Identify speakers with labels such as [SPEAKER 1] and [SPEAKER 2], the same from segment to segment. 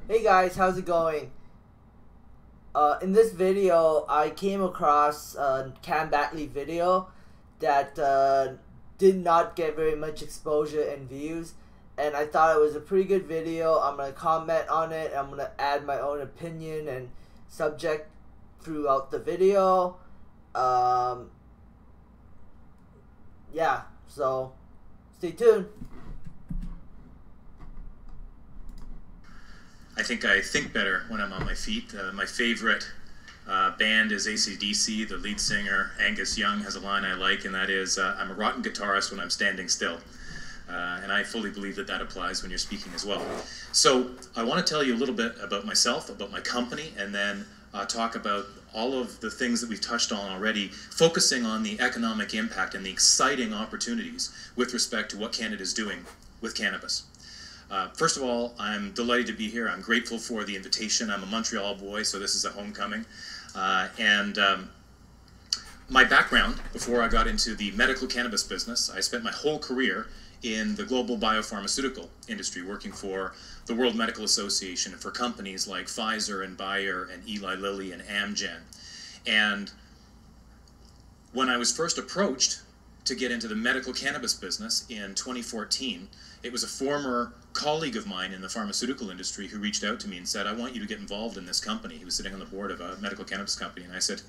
[SPEAKER 1] Hey guys, how's it going? In this video, I came across a Battley video that did not get very much exposure and views, and I thought it was a pretty good video. I'm gonna comment on it. I'm gonna add my own opinion and subject throughout the video. Yeah, so stay tuned.
[SPEAKER 2] I think better when I'm on my feet. My favorite band is AC/DC. The lead singer, Angus Young, has a line I like, and that is, I'm a rotten guitarist when I'm standing still. And I fully believe that that applies when you're speaking as well. So I want to tell you a little bit about myself, about my company, and then talk about all of the things that we've touched on already, focusing on the economic impact and the exciting opportunities with respect to what Canada is doing with cannabis. First of all, I'm delighted to be here. I'm grateful for the invitation. I'm a Montreal boy, so this is a homecoming. My background, before I got into the medical cannabis business, I spent my whole career in the global biopharmaceutical industry, working for the World Medical Association and for companies like Pfizer and Bayer and Eli Lilly and Amgen. And when I was first approached to get into the medical cannabis business in 2014, it was a former colleague of mine in the pharmaceutical industry who reached out to me and said, I want you to get involved in this company. He was sitting on the board of a medical cannabis company, and I said,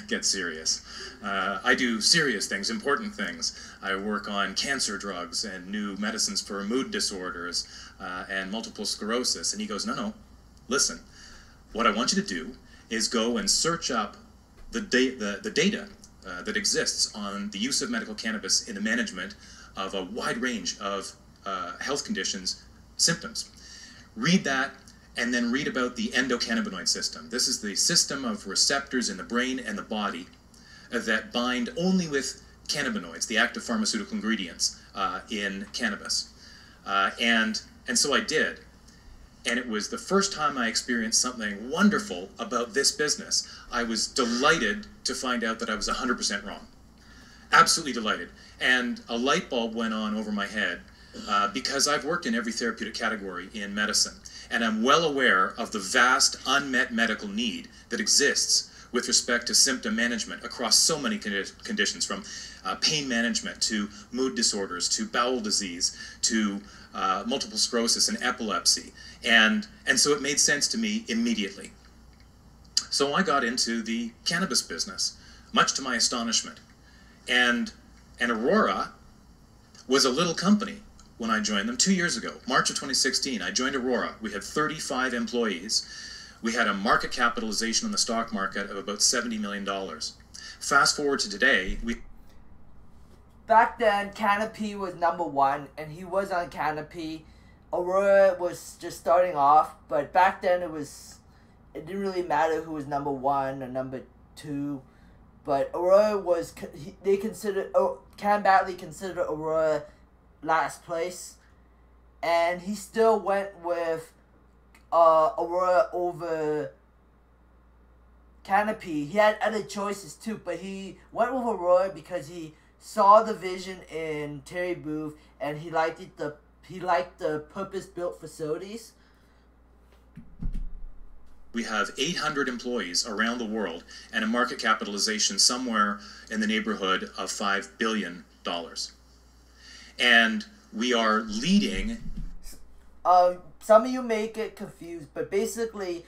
[SPEAKER 2] get serious. I do serious things, important things. I work on cancer drugs and new medicines for mood disorders and multiple sclerosis. And he goes, no, listen, what I want you to do is go and search up the data that exists on the use of medical cannabis in the management of a wide range of health conditions, symptoms. Read that, and then read about the endocannabinoid system. This is the system of receptors in the brain and the body that bind only with cannabinoids, the active pharmaceutical ingredients in cannabis. And so I did. And it was the first time I experienced something wonderful about this business. I was delighted to find out that I was 100% wrong. Absolutely delighted. And a light bulb went on over my head because I've worked in every therapeutic category in medicine. And I'm well aware of the vast unmet medical need that exists with respect to symptom management across so many conditions, from pain management to mood disorders to bowel disease to multiple sclerosis and epilepsy. And so it made sense to me immediately. So I got into the cannabis business, much to my astonishment. And Aurora was a little company when I joined them 2 years ago. March of 2016, I joined Aurora. We had 35 employees. We had a market capitalization on the stock market of about $70 million. Fast forward to today,
[SPEAKER 1] Back then, Canopy was #1, and he was on Canopy. Aurora was just starting off, but back then it didn't really matter who was #1 or #2. But Aurora was, Battley considered Aurora last place, and he still went with Aurora over Canopy. He had other choices too, but he went with Aurora because he saw the vision in Terry Booth, and he liked the purpose-built facilities.
[SPEAKER 2] We have 800 employees around the world and a market capitalization somewhere in the neighborhood of $5 billion. And we are leading.
[SPEAKER 1] Some of you may get confused, but basically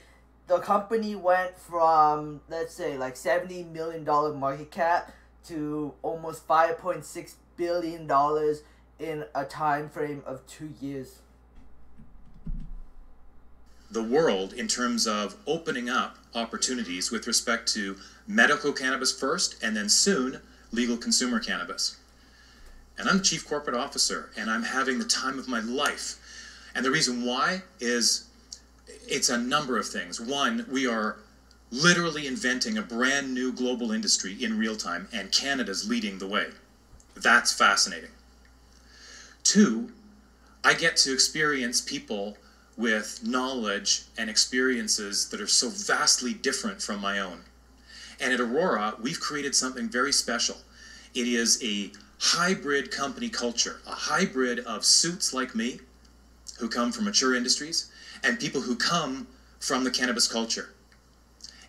[SPEAKER 1] the company went from, let's say, like $70 million market cap to almost $5.6 billion in a time frame of 2 years.
[SPEAKER 2] The world in terms of opening up opportunities with respect to medical cannabis first, and then soon legal consumer cannabis. And I'm the Chief Corporate Officer, and I'm having the time of my life. And the reason why is it's a number of things. One, we are literally inventing a brand new global industry in real time, and Canada's leading the way. That's fascinating. Two, I get to experience people with knowledge and experiences that are so vastly different from my own. And at Aurora, we've created something very special. It is a hybrid company culture, a hybrid of suits like me, who come from mature industries, and people who come from the cannabis culture.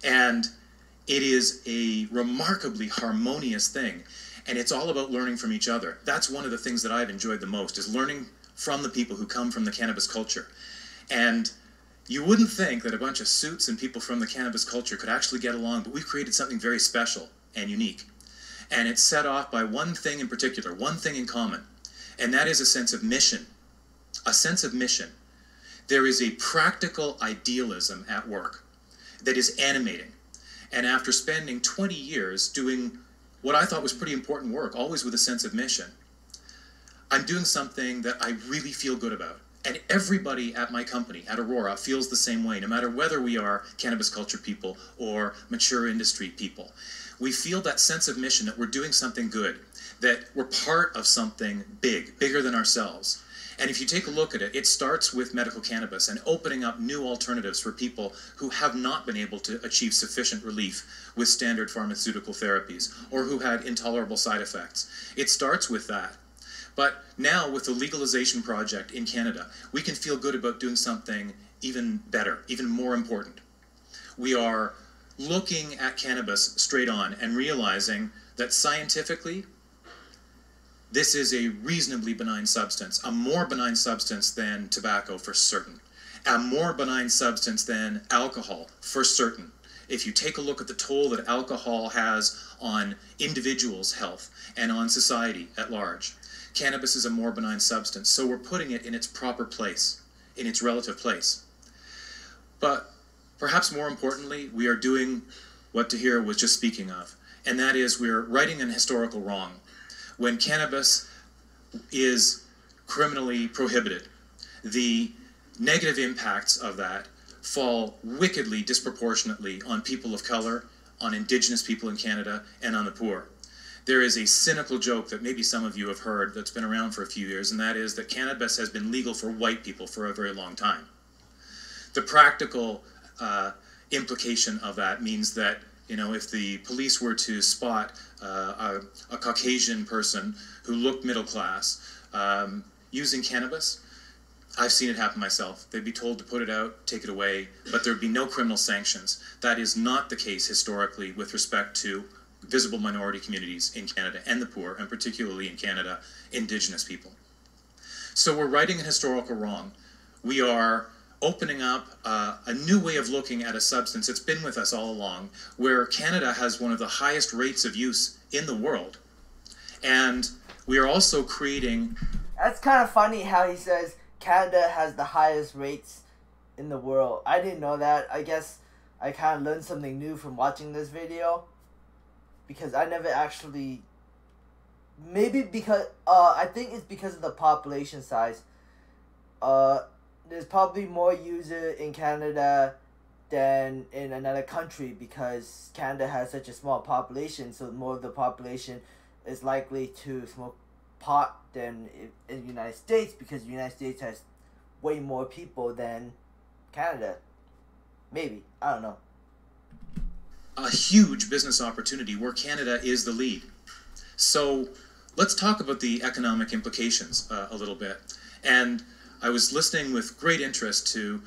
[SPEAKER 2] And it is a remarkably harmonious thing. And it's all about learning from each other. That's one of the things that I've enjoyed the most, is learning from the people who come from the cannabis culture. And you wouldn't think that a bunch of suits and people from the cannabis culture could actually get along, but we've created something very special and unique. And it's set off by one thing in particular, one thing in common, and that is a sense of mission. A sense of mission. There is a practical idealism at work that is animating. And after spending 20 years doing what I thought was pretty important work, always with a sense of mission, I'm doing something that I really feel good about. And everybody at my company, at Aurora, feels the same way, no matter whether we are cannabis culture people or mature industry people. We feel that sense of mission, that we're doing something good, that we're part of something big, bigger than ourselves. And if you take a look at it, it starts with medical cannabis and opening up new alternatives for people who have not been able to achieve sufficient relief with standard pharmaceutical therapies or who had intolerable side effects. It starts with that. But now with the legalization project in Canada, we can feel good about doing something even better, even more important. We are looking at cannabis straight on and realizing that scientifically, this is a reasonably benign substance, a more benign substance than tobacco for certain, a more benign substance than alcohol for certain. If you take a look at the toll that alcohol has on individuals' health and on society at large, cannabis is a more benign substance. So we're putting it in its proper place, in its relative place. But perhaps more importantly, we are doing what Tahir was just speaking of, and that is we're righting an historical wrong. When cannabis is criminally prohibited, the negative impacts of that fall wickedly disproportionately on people of color, on Indigenous people in Canada, and on the poor. There is a cynical joke that maybe some of you have heard that's been around for a few years, and that is that cannabis has been legal for white people for a very long time. The practical implication of that means that, you know, if the police were to spot a Caucasian person who looked middle class using cannabis, I've seen it happen myself. They'd be told to put it out, take it away, but there'd be no criminal sanctions. That is not the case historically with respect to visible minority communities in Canada and the poor, and particularly in Canada, Indigenous people. So we're righting a historical wrong. We are opening up a new way of looking at a substance that's been with us all along, where Canada has one of the highest rates of use in the world. And we are also creating...
[SPEAKER 1] That's kind of funny how he says Canada has the highest rates in the world. I didn't know that. I guess I kind of learned something new from watching this video, because I never actually... Maybe because... I think it's because of the population size. There's probably more user in Canada than in another country, because Canada has such a small population, so more of the population is likely to smoke pot than in the United States, because the United States has way more people than Canada. Maybe. I don't know.
[SPEAKER 2] A huge business opportunity where Canada is the lead. So let's talk about the economic implications a little bit. And I was listening with great interest to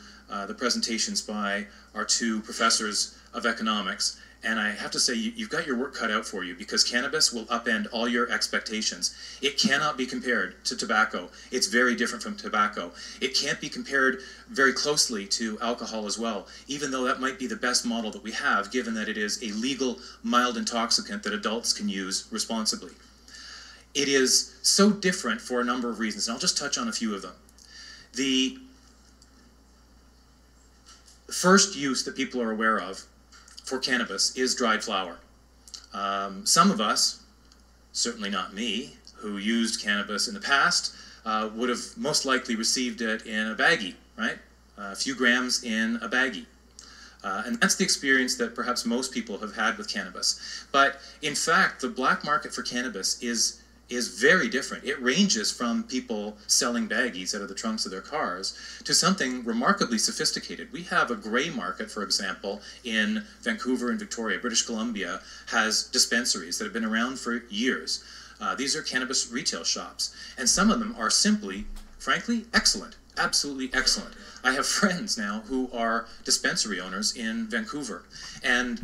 [SPEAKER 2] the presentations by our two professors of economics, and I have to say you've got your work cut out for you, because cannabis will upend all your expectations. It cannot be compared to tobacco. It's very different from tobacco. It can't be compared very closely to alcohol as well, even though that might be the best model that we have, given that it is a legal mild intoxicant that adults can use responsibly. It is so different for a number of reasons, and I'll just touch on a few of them. The first use that people are aware of for cannabis is dried flower. Some of us, certainly not me, who used cannabis in the past, would have most likely received it in a baggie, right? A few grams in a baggie. And that's the experience that perhaps most people have had with cannabis. But in fact, the black market for cannabis is very different. It ranges from people selling baggies out of the trunks of their cars to something remarkably sophisticated. We have a gray market, for example, in Vancouver and Victoria. British Columbia has dispensaries that have been around for years. These are cannabis retail shops, and some of them are simply, frankly, excellent. Absolutely excellent. I have friends now who are dispensary owners in Vancouver, and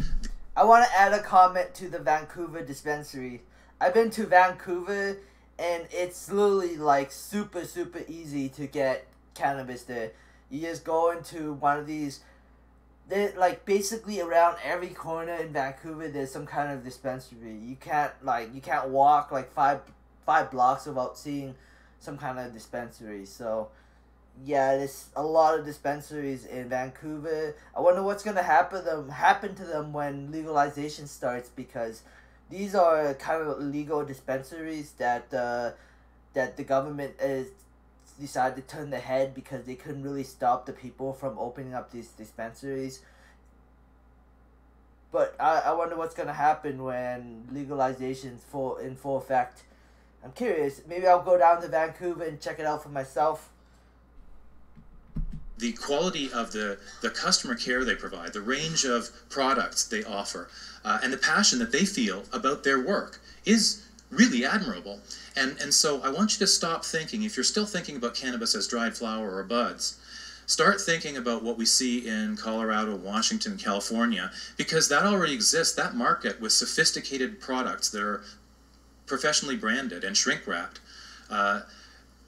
[SPEAKER 1] I want to add a comment to the Vancouver dispensary. I've been to Vancouver, and it's literally like super easy to get cannabis there. You just go into one of these. Like basically around every corner in Vancouver, there's some kind of dispensary. You can't walk like five blocks without seeing some kind of dispensary. So yeah, there's a lot of dispensaries in Vancouver. I wonder what's gonna happen to them when legalization starts, because these are kind of illegal dispensaries that the government is decided to turn their head because they couldn't really stop the people from opening up these dispensaries. But I wonder what's gonna happen when legalization's in full effect. I'm curious. Maybe I'll go down to Vancouver and check it out for myself.
[SPEAKER 2] the quality of the customer care they provide, the range of products they offer, and the passion that they feel about their work is really admirable. And so I want you to stop thinking, if you're still thinking about cannabis as dried flower or buds, start thinking about what we see in Colorado, Washington, California, because that already exists, that market with sophisticated products that are professionally branded and shrink-wrapped.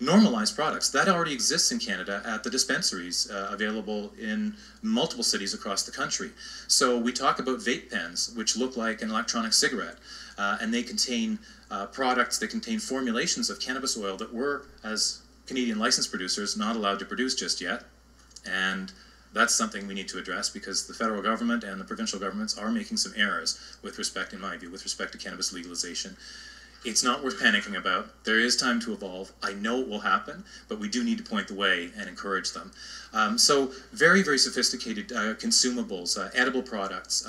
[SPEAKER 2] Normalized products, that already exists in Canada at the dispensaries available in multiple cities across the country. So we talk about vape pens, which look like an electronic cigarette, and they contain products that contain formulations of cannabis oil that we're, as Canadian licensed producers, not allowed to produce just yet. And that's something we need to address, because the federal government and the provincial governments are making some errors with respect, in my view, with respect to cannabis legalization. It's not worth panicking about. There is time to evolve. I know it will happen, but we do need to point the way and encourage them. So very, very sophisticated consumables, edible products,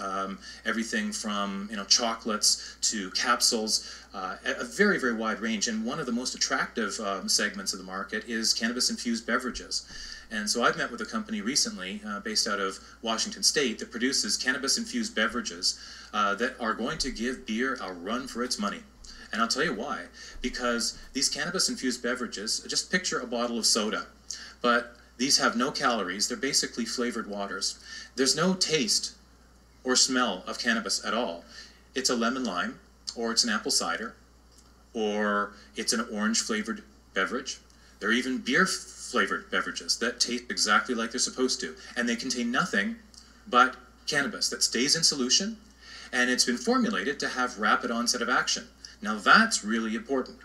[SPEAKER 2] everything from chocolates to capsules, a very, very wide range. And one of the most attractive segments of the market is cannabis-infused beverages. And so I've met with a company recently based out of Washington State that produces cannabis-infused beverages that are going to give beer a run for its money. And I'll tell you why. Because these cannabis-infused beverages, just picture a bottle of soda, but these have no calories. They're basically flavored waters. There's no taste or smell of cannabis at all. It's a lemon lime, or it's an apple cider, or it's an orange-flavored beverage. There are even beer-flavored beverages that taste exactly like they're supposed to, and they contain nothing but cannabis that stays in solution, and it's been formulated to have rapid onset of action. Now that's really important,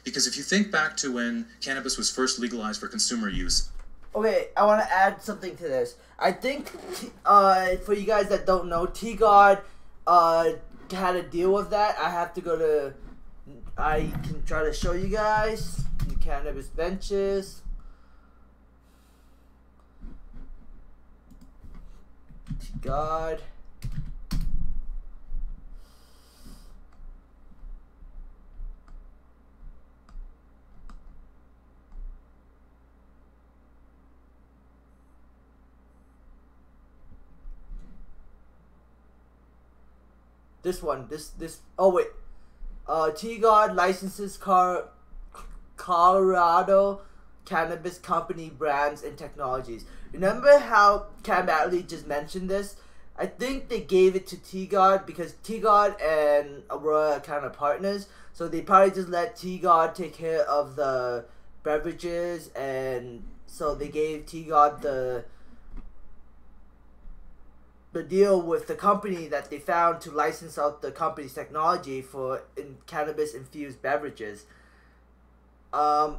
[SPEAKER 2] because if you think back to when cannabis was first legalized for consumer use.
[SPEAKER 1] Okay, I want to add something to this. I think, for you guys that don't know, T-God had to deal with that. I can try to show you guys the cannabis benches. T-God. This one, oh wait, T-God licenses Colorado Cannabis Company brands and technologies. Remember how Cam Battley just mentioned this? I think they gave it to T-God because T-God and Aurora are kind of partners, so they probably just let T-God take care of the beverages, and so they gave T-God the deal with the company that they found to license out the company's technology for cannabis-infused beverages. That's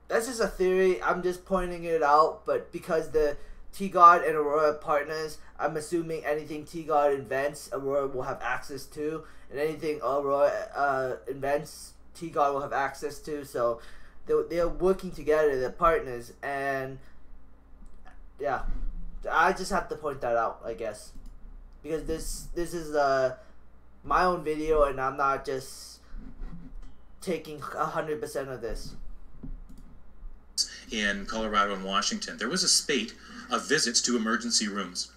[SPEAKER 1] just a theory. I'm just pointing it out, but because the T-God and Aurora partners, I'm assuming anything T-God invents, Aurora will have access to, and anything Aurora invents, T-God will have access to. So they're working together, they're partners, and yeah. I just have to point that out, I guess, because this is my own video, and I'm not just taking 100% of this.
[SPEAKER 2] In Colorado and Washington, there was a spate of visits to emergency rooms,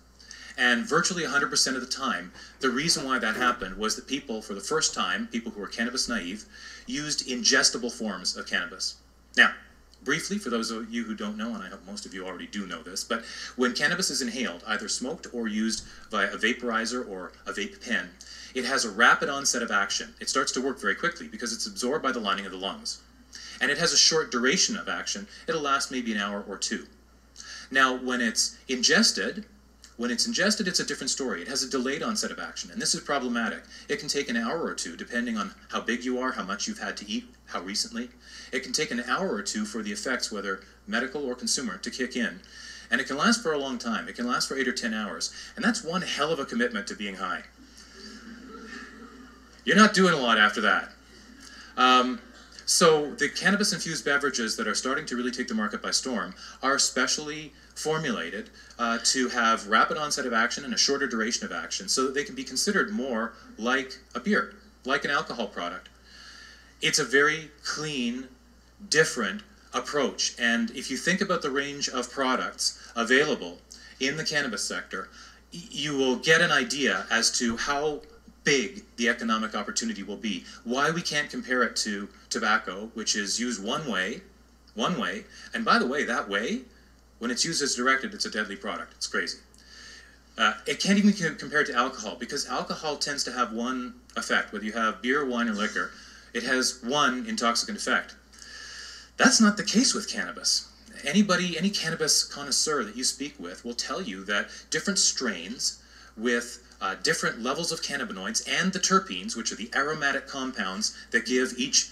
[SPEAKER 2] and virtually 100% of the time, the reason why that happened was that people, for the first time, people who were cannabis naive, used ingestible forms of cannabis. Now, Briefly, for those of you who don't know, and I hope most of you already do know this, but when cannabis is inhaled, either smoked or used via a vaporizer or a vape pen, it has a rapid onset of action. It starts to work very quickly because it's absorbed by the lining of the lungs. And it has a short duration of action. It'll last maybe an hour or two. Now, when it's ingested, it's a different story. It has a delayed onset of action, and this is problematic. It can take an hour or two, depending on how big you are, how much you've had to eat, how recently. It can take an hour or two for the effects, whether medical or consumer, to kick in. And it can last for a long time. It can last for 8 or 10 hours. And that's one hell of a commitment to being high. You're not doing a lot after that. So the cannabis-infused beverages that are starting to really take the market by storm are specially formulated to have rapid onset of action and a shorter duration of action so that they can be considered more like a beer, like an alcohol product. It's a very clean, different approach. And if you think about the range of products available in the cannabis sector, you will get an idea as to how big the economic opportunity will be. Why we can't compare it to tobacco, which is used one way, and by the way, that way, when it's used as directed, it's a deadly product. It's crazy. It can't even compare it to alcohol, because alcohol tends to have one effect. Whether you have beer, wine, or liquor, it has one intoxicant effect. That's not the case with cannabis. Any cannabis connoisseur that you speak with will tell you that different strains with different levels of cannabinoids and the terpenes, which are the aromatic compounds that give each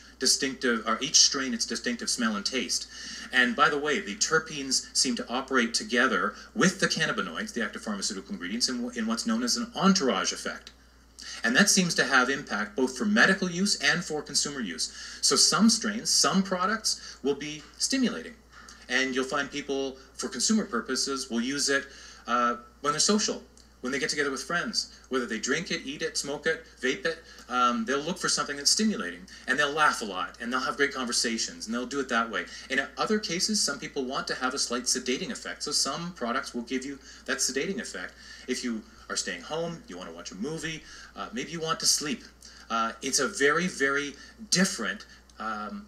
[SPEAKER 2] strain its distinctive smell and taste. And by the way, the terpenes seem to operate together with the cannabinoids, the active pharmaceutical ingredients, in what's known as an entourage effect. And that seems to have impact both for medical use and for consumer use. So some strains, some products will be stimulating. And you'll find people, for consumer purposes, will use it when they're social, when they get together with friends. Whether they drink it, eat it, smoke it, vape it, they'll look for something that's stimulating. And they'll laugh a lot, and they'll have great conversations, and they'll do it that way. And in other cases, some people want to have a slight sedating effect. So some products will give you that sedating effect. If you are staying home, you want to watch a movie, maybe you want to sleep. It's a very, very different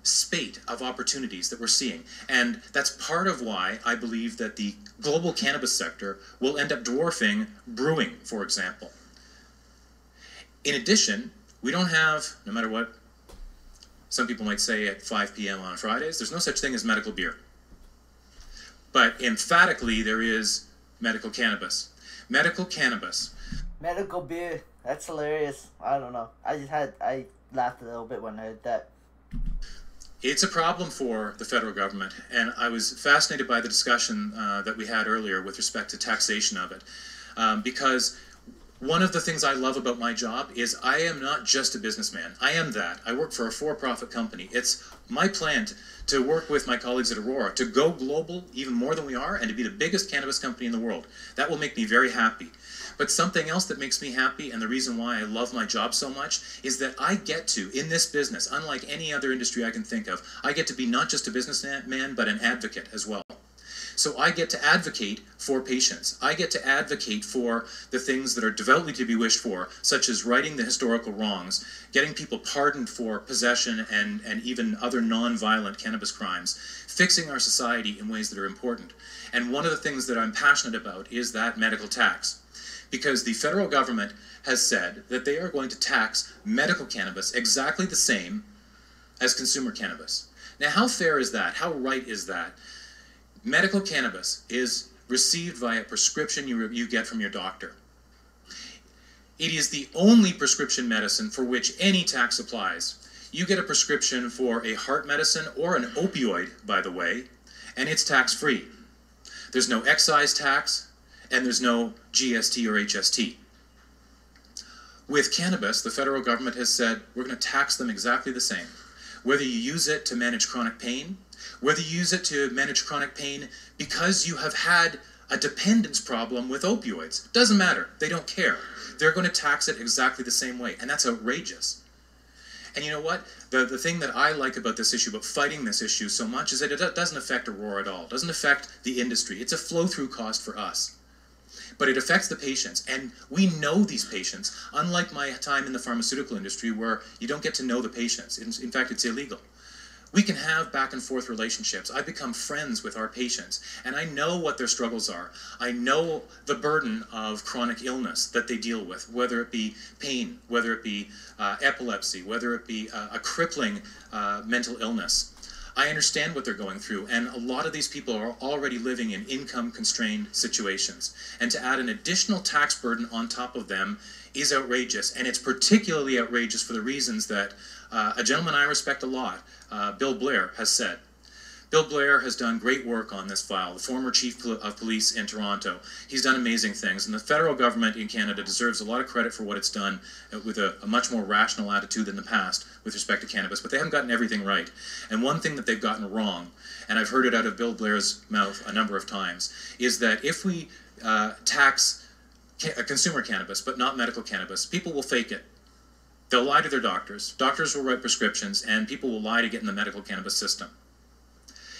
[SPEAKER 2] spate of opportunities that we're seeing. And that's part of why I believe that the global cannabis sector will end up dwarfing brewing, for example. In addition, we don't have, no matter what some people might say at 5 p.m. on Fridays, there's no such thing as medical beer. But emphatically, there is medical cannabis. Medical cannabis.
[SPEAKER 1] Medical beer. That's hilarious. I don't know. I laughed a little bit when I heard that.
[SPEAKER 2] It's a problem for the federal government, and I was fascinated by the discussion that we had earlier with respect to taxation of it, because one of the things I love about my job is I am not just a businessman. I am that. I work for a for-profit company. It's my plan to work with my colleagues at Aurora to go global even more than we are and to be the biggest cannabis company in the world. That will make me very happy. But something else that makes me happy, and the reason why I love my job so much, is that I get to, in this business, unlike any other industry I can think of, I get to be not just a businessman, but an advocate as well. So I get to advocate for patients. I get to advocate for the things that are devoutly to be wished for, such as righting the historical wrongs, getting people pardoned for possession and even other non-violent cannabis crimes, fixing our society in ways that are important. And one of the things that I'm passionate about is that medical tax. Because the federal government has said that they are going to tax medical cannabis exactly the same as consumer cannabis. Now, how fair is that? How right is that? Medical cannabis is received via prescription you get from your doctor. It is the only prescription medicine for which any tax applies. You get a prescription for a heart medicine or an opioid, by the way, and it's tax-free. There's no excise tax, and there's no GST or HST. With cannabis, the federal government has said we're going to tax them exactly the same. Whether you use it to manage chronic pain, whether you use it to manage chronic pain because you have had a dependence problem with opioids, doesn't matter. They don't care. They're going to tax it exactly the same way, and that's outrageous. And you know what? The thing that I like about this issue, about fighting this issue so much, is that it doesn't affect Aurora at all. It doesn't affect the industry. It's a flow-through cost for us. But it affects the patients, and we know these patients, unlike my time in the pharmaceutical industry where you don't get to know the patients. In fact, it's illegal. We can have back and forth relationships. I become friends with our patients, and I know what their struggles are. I know the burden of chronic illness that they deal with, whether it be pain, whether it be epilepsy, whether it be a crippling mental illness. I understand what they're going through, and a lot of these people are already living in income-constrained situations. And to add an additional tax burden on top of them is outrageous, and it's particularly outrageous for the reasons that a gentleman I respect a lot, Bill Blair, has said. Bill Blair has done great work on this file, the former chief of police in Toronto. He's done amazing things, and the federal government in Canada deserves a lot of credit for what it's done with a much more rational attitude than the past with respect to cannabis, but they haven't gotten everything right. And one thing that they've gotten wrong, and I've heard it out of Bill Blair's mouth a number of times, is that if we tax consumer cannabis, but not medical cannabis, people will fake it. They'll lie to their doctors. Doctors will write prescriptions, and people will lie to get in the medical cannabis system.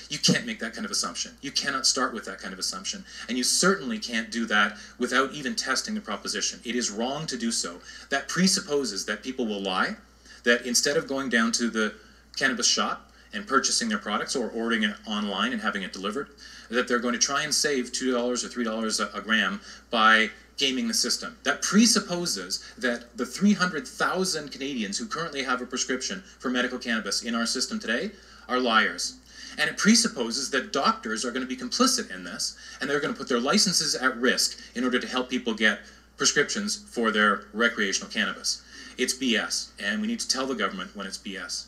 [SPEAKER 2] You can't make that kind of assumption. You cannot start with that kind of assumption. And you certainly can't do that without even testing the proposition. It is wrong to do so. That presupposes that people will lie, that instead of going down to the cannabis shop and purchasing their products or ordering it online and having it delivered, that they're going to try and save $2 or $3 a gram by gaming the system. That presupposes that the 300,000 Canadians who currently have a prescription for medical cannabis in our system today are liars. And it presupposes that doctors are going to be complicit in this, and they're going to put their licenses at risk in order to help people get prescriptions for their recreational cannabis. It's BS, and we need to tell the government when it's BS.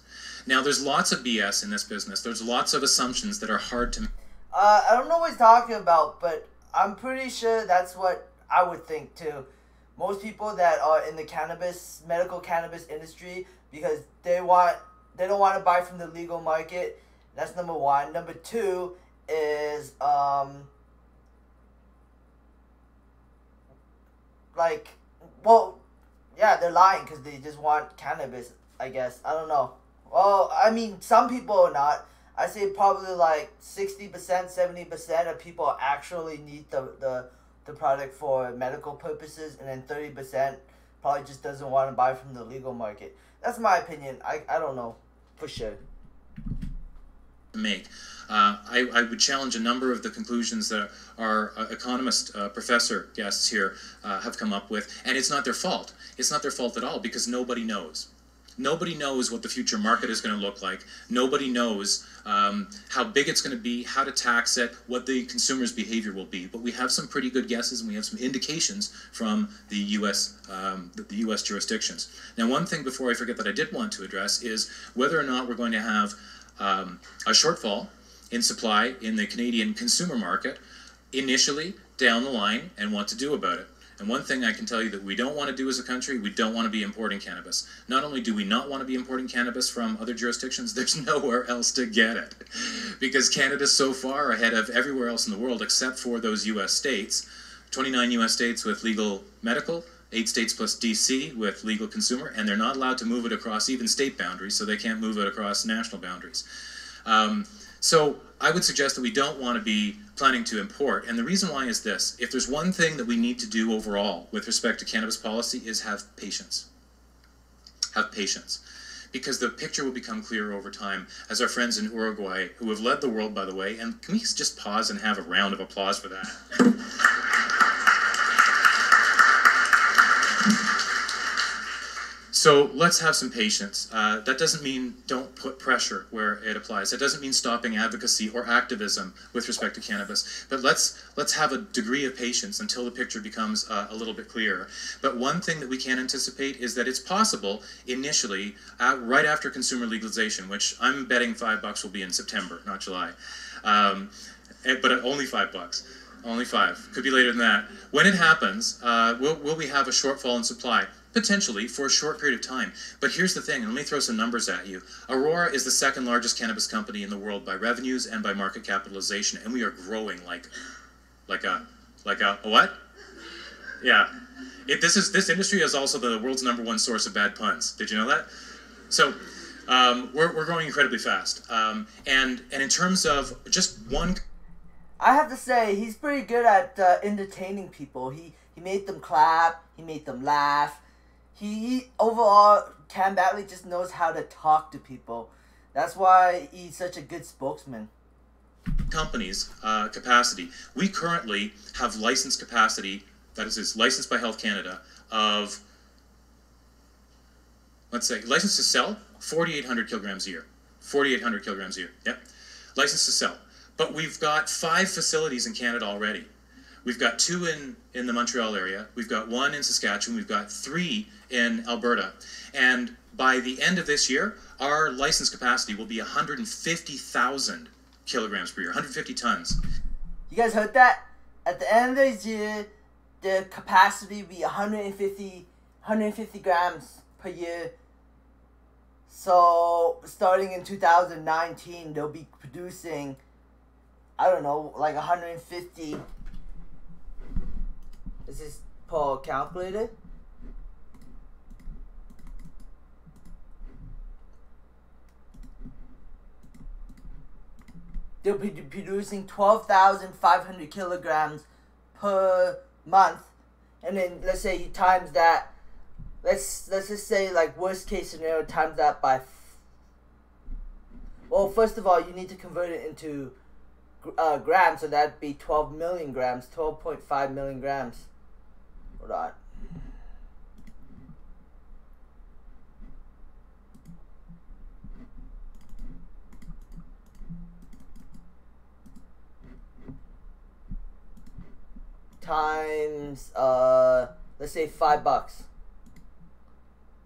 [SPEAKER 2] Now, there's lots of BS in this business. There's lots of assumptions that are hard to...
[SPEAKER 1] I don't know what he's talking about, but I'm pretty sure that's what I would think too. Most people that are in the medical cannabis industry, because they don't want to buy from the legal market. That's number one. Number two is they're lying because they just want cannabis, I guess. I don't know. Well, I mean, some people are not. I say probably like 60%, 70% of people actually need the product for medical purposes, and then 30% probably just doesn't want to buy from the legal market. That's my opinion. I don't know for sure.
[SPEAKER 2] Make. I would challenge a number of the conclusions that our economist professor guests here have come up with, and it's not their fault. It's not their fault at all, because nobody knows. Nobody knows what the future market is going to look like. Nobody knows how big it's going to be, how to tax it, what the consumer's behavior will be. But we have some pretty good guesses, and we have some indications from the U.S. The U.S. jurisdictions. Now, one thing before I forget that I did want to address is whether or not we're going to have a shortfall in supply in the Canadian consumer market initially down the line, and what to do about it. And one thing I can tell you that we don't want to do as a country, we don't want to be importing cannabis. Not only do we not want to be importing cannabis from other jurisdictions, there's nowhere else to get it. Because Canada's so far ahead of everywhere else in the world except for those U.S. states, 29 U.S. states with legal medical, 8 states plus D.C. with legal consumer, and they're not allowed to move it across even state boundaries, so they can't move it across national boundaries. So I would suggest that we don't want to be planning to import, and the reason why is this. If there's one thing that we need to do overall with respect to cannabis policy is have patience. Have patience. Because the picture will become clearer over time, as our friends in Uruguay, who have led the world, by the way, and can we just pause and have a round of applause for that? So let's have some patience. That doesn't mean don't put pressure where it applies. It doesn't mean stopping advocacy or activism with respect to cannabis. But let's have a degree of patience until the picture becomes a little bit clearer. But one thing that we can anticipate is that it's possible initially, right after consumer legalization, which I'm betting $5 will be in September, not July, but only $5. Only 5. Could be later than that. When it happens, will we have a shortfall in supply? Potentially, for a short period of time. But here's the thing, and let me throw some numbers at you. Aurora is the second largest cannabis company in the world by revenues and by market capitalization, and we are growing like a what? Yeah. This industry is also the world's #1 source of bad puns. Did you know that? So we're growing incredibly fast. And in terms of just one...
[SPEAKER 1] I have to say, he's pretty good at entertaining people. He made them clap. He made them laugh. He overall, Cam Battley just knows how to talk to people. That's why he's such a good spokesman.
[SPEAKER 2] Companies' capacity. We currently have licensed capacity, that is licensed by Health Canada, of, let's say, licensed to sell 4,800 kilograms a year. 4,800 kilograms a year, yep. Licensed to sell. But we've got 5 facilities in Canada already. We've got 2 in the Montreal area, we've got 1 in Saskatchewan, we've got 3 in Alberta. And by the end of this year, our license capacity will be 150,000 kilograms per year, 150 tons.
[SPEAKER 1] You guys heard that? At the end of this year, the capacity will be 150 grams per year. So, starting in 2019, they'll be producing, I don't know, like 150. Is this Paul calculated? They'll be producing 12,500 kilograms per month, and then let's say you times that. Let's just say, like, worst case scenario, times that by. Well, first of all, you need to convert it into grams, so that'd be 12 million grams, 12.5 million grams. Hold on. Times, let's say $5.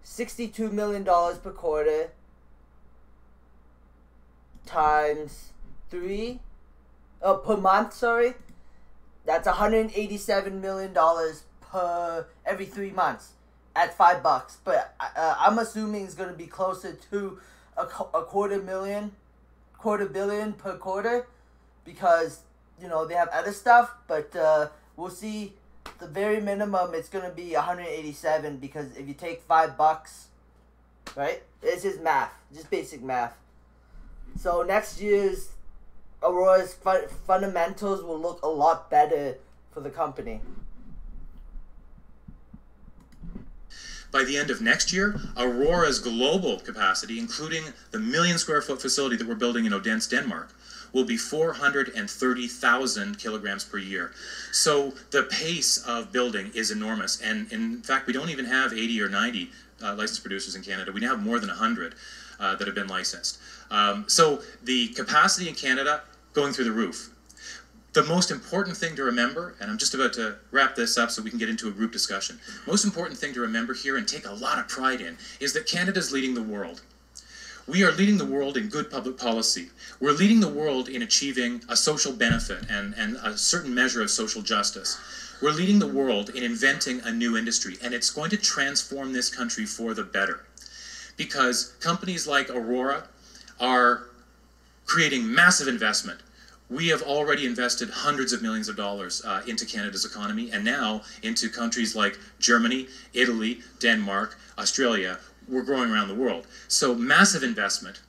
[SPEAKER 1] $62 million per quarter times 3, per month, sorry. That's $187 million per every 3 months at $5. But I'm assuming it's going to be closer to a quarter billion per quarter, because, you know, they have other stuff, but we'll see. The very minimum, it's going to be 187, because if you take $5, right? It's just math, just basic math. So next year's Aurora's fundamentals will look a lot better for the company.
[SPEAKER 2] By the end of next year, Aurora's global capacity, including the 1 million square foot facility that we're building in Odense, Denmark, will be 430,000 kilograms per year. So the pace of building is enormous. And in fact, we don't even have 80 or 90 licensed producers in Canada. We now have more than 100 that have been licensed. So the capacity in Canada going through the roof. The most important thing to remember, and I'm just about to wrap this up so we can get into a group discussion. Most important thing to remember here and take a lot of pride in is that Canada's leading the world. We are leading the world in good public policy. We're leading the world in achieving a social benefit and a certain measure of social justice. We're leading the world in inventing a new industry, and it's going to transform this country for the better. Because companies like Aurora are creating massive investment. We have already invested hundreds of millions of dollars into Canada's economy, and now into countries like Germany, Italy, Denmark, Australia. We're growing around the world. So massive investment,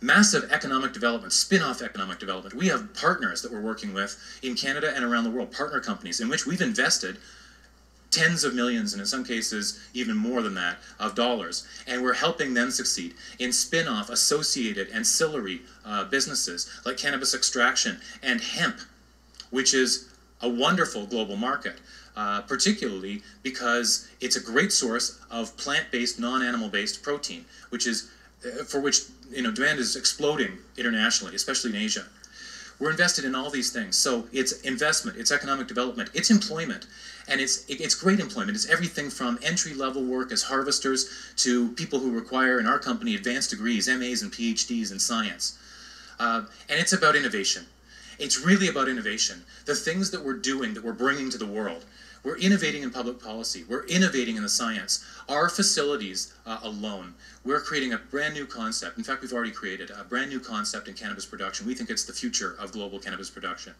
[SPEAKER 2] massive economic development, spin-off economic development. We have partners that we're working with in Canada and around the world, partner companies, in which we've invested tens of millions, and in some cases even more than that, of dollars. And we're helping them succeed in spin-off, associated, ancillary businesses like cannabis extraction and hemp, which is a wonderful global market. Particularly because it's a great source of plant-based, non-animal-based protein, which is for which demand is exploding internationally, especially in Asia. We're invested in all these things, so it's investment, it's economic development, it's employment, and it's great employment. It's everything from entry-level work as harvesters to people who require in our company advanced degrees, MAs and PhDs in science, and it's about innovation. It's really about innovation. The things that we're doing, that we're bringing to the world. We're innovating in public policy. We're innovating in the science. Our facilities alone, we're creating a brand new concept. In fact, we've already created a brand new concept in cannabis production. We think it's the future of global cannabis production.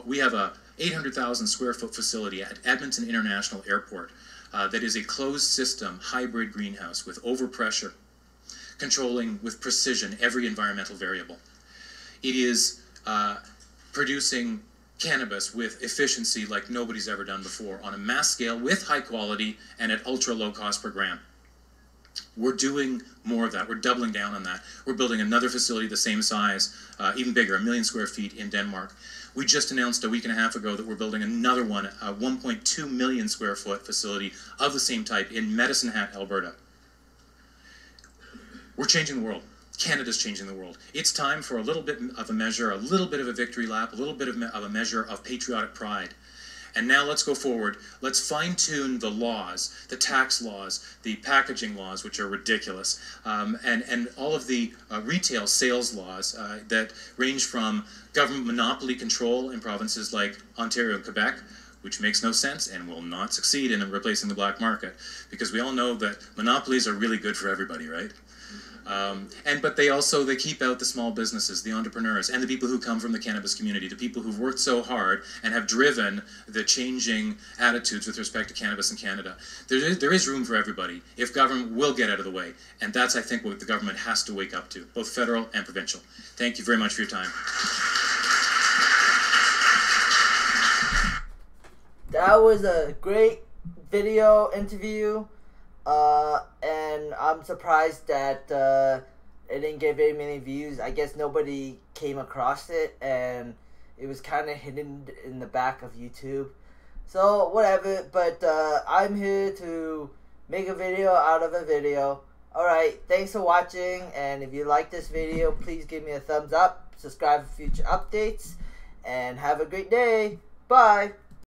[SPEAKER 2] We have a 800,000 square foot facility at Edmonton International Airport that is a closed system hybrid greenhouse with overpressure, controlling with precision every environmental variable. It is producing cannabis with efficiency like nobody's ever done before on a mass scale with high quality and at ultra low cost per gram. We're doing more of that. We're doubling down on that. We're building another facility the same size, even bigger, 1 million square feet in Denmark. We just announced a week and a half ago that we're building another one, a 1.2 million square foot facility of the same type in Medicine Hat, Alberta. We're changing the world. Canada's changing the world. It's time for a little bit of a measure, a little bit of a victory lap, a little bit of a measure of patriotic pride. And now let's go forward. Let's fine-tune the laws, the tax laws, the packaging laws, which are ridiculous, and all of the retail sales laws that range from government monopoly control in provinces like Ontario and Quebec, which makes no sense and will not succeed in replacing the black market, because we all know that monopolies are really good for everybody, right? But they keep out the small businesses, the entrepreneurs, and the people who come from the cannabis community, the people who've worked so hard and have driven the changing attitudes with respect to cannabis in Canada. There is room for everybody if government will get out of the way, and that's, I think, what the government has to wake up to, both federal and provincial. Thank you very much for your time.
[SPEAKER 1] That was a great video interview. And I'm surprised that it didn't get very many views. I guess nobody came across it, and it was kind of hidden in the back of YouTube. So whatever, but I'm here to make a video out of a video. Alright, thanks for watching, and if you like this video, please give me a thumbs up, subscribe for future updates, and have a great day. Bye!